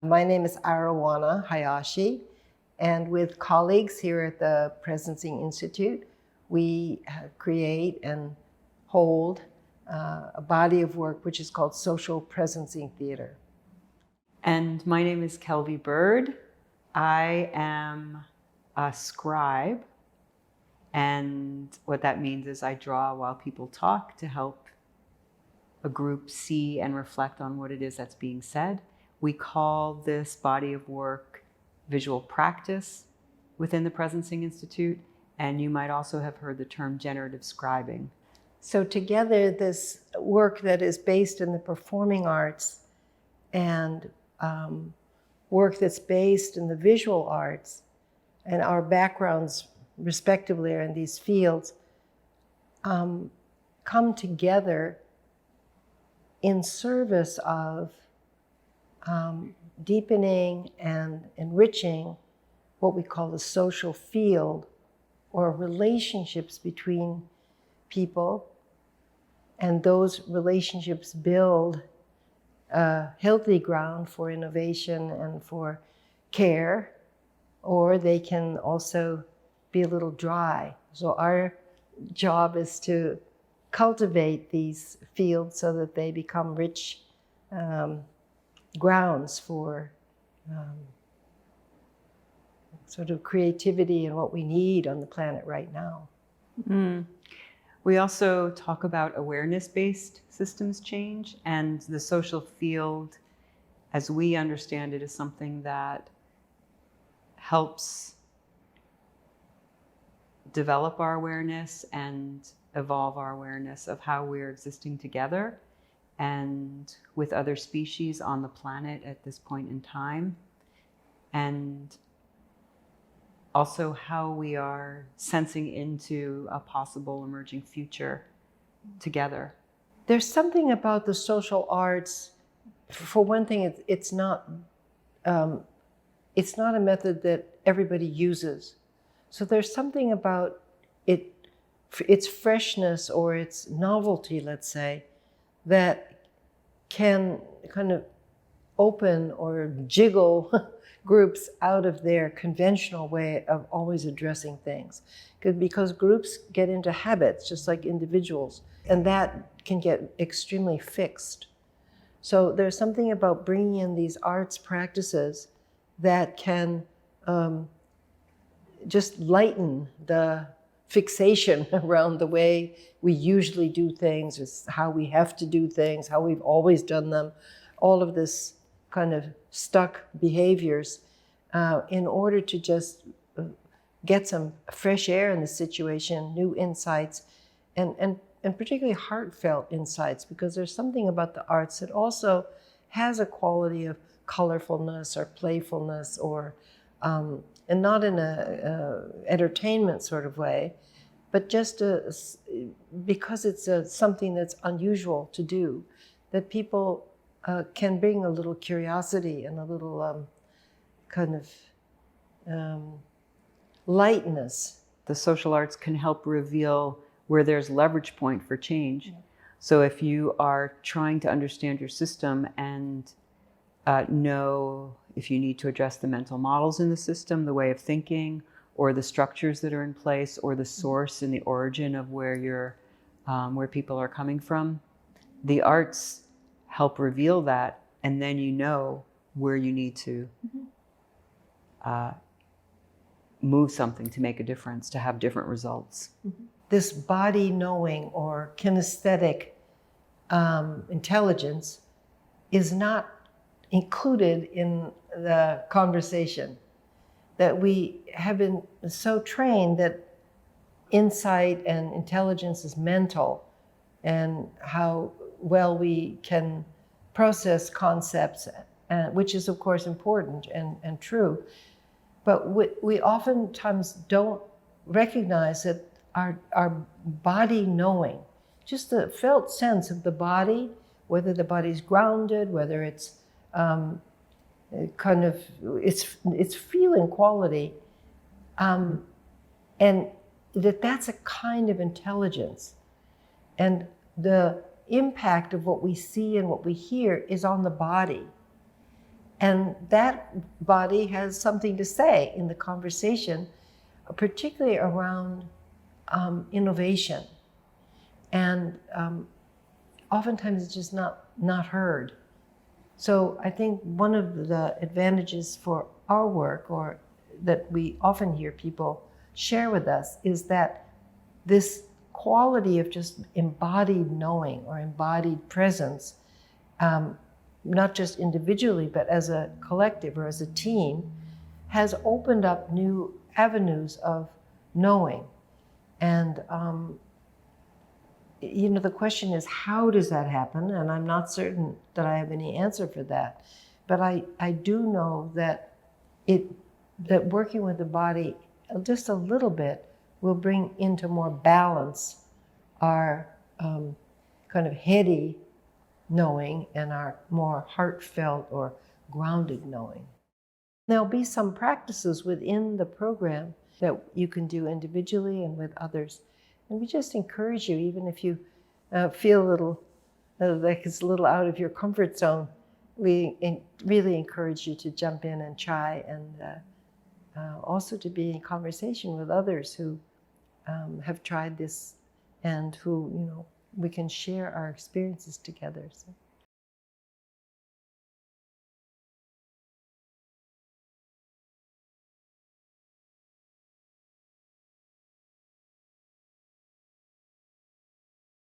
My name is Arawana Hayashi, and with colleagues here at the Presencia Institute, we create and hold a body of work which is called social presencing theater. And my name is Kelby Bird. I am a scribe, and what that means is I draw while people talk to help a group see and reflect on what it is that's being said. We call this body of work visual practice within the Presencia Institute, and you might also have heard the term generative scribing. So together, this work that is based in the performing arts and work that's based in the visual arts, and our backgrounds respectively are in these fields, come together in service of deepening and enriching what we call the social field, or relationships between people, and those relationships build a healthy ground for innovation and for care, or they can also be a little dry. So our job is to cultivate these fields so that they become rich grounds for sort of creativity and what we need on the planet right now. We also talk about awareness-based systems change, and the social field, as we understand it, is something that helps develop our awareness and evolve our awareness of how we're existing together and with other species on the planet at this point in time, and also how we are sensing into a possible emerging future together. There's something about the social arts. For one thing, it's not a method that everybody uses. So there's something about it, its freshness or its novelty, let's say, that can kind of open or jiggle groups out of their conventional way of always addressing things. Because groups get into habits, just like individuals, and that can get extremely fixed. So there's something about bringing in these arts practices that can just lighten the fixation around the way we usually do things, is how we have to do things, how we've always done them, all of this kind of stuck behaviors, in order to just get some fresh air in the situation, new insights, and particularly heartfelt insights, because there's something about the arts that also has a quality of colorfulness or playfulness, or and not in a entertainment sort of way, but just because it's something that's unusual to do, that people can bring a little curiosity and a little kind of lightness. The social arts can help reveal where there's leverage point for change. Yeah. So if you are trying to understand your system and know if you need to address the mental models in the system, the way of thinking, or the structures that are in place, or the source and the origin of where people are coming from, the arts help reveal that, and then you know where you need to move something to make a difference, to have different results. This body knowing or kinesthetic intelligence is not included in the conversation. That we have been so trained that insight and intelligence is mental, and how well we can process concepts, which is of course important and true. But we oftentimes don't recognize that our body knowing, just the felt sense of the body, whether the body's grounded, whether it's kind of its feeling quality, and that's a kind of intelligence, and the impact of what we see and what we hear is on the body. And that body has something to say in the conversation, particularly around innovation. And oftentimes it's just not heard. So I think one of the advantages for our work, or that we often hear people share with us, is that this quality of just embodied knowing or embodied presence, not just individually, but as a collective or as a team, has opened up new avenues of knowing. And the question is, how does that happen? And I'm not certain that I have any answer for that. But I do know that that working with the body just a little bit will bring into more balance our kind of heady knowing and our more heartfelt or grounded knowing. There'll be some practices within the program that you can do individually and with others. And we just encourage you, even if you feel a little like it's a little out of your comfort zone, we really encourage you to jump in and try, and also to be in conversation with others who have tried this and who, we can share our experiences together. So.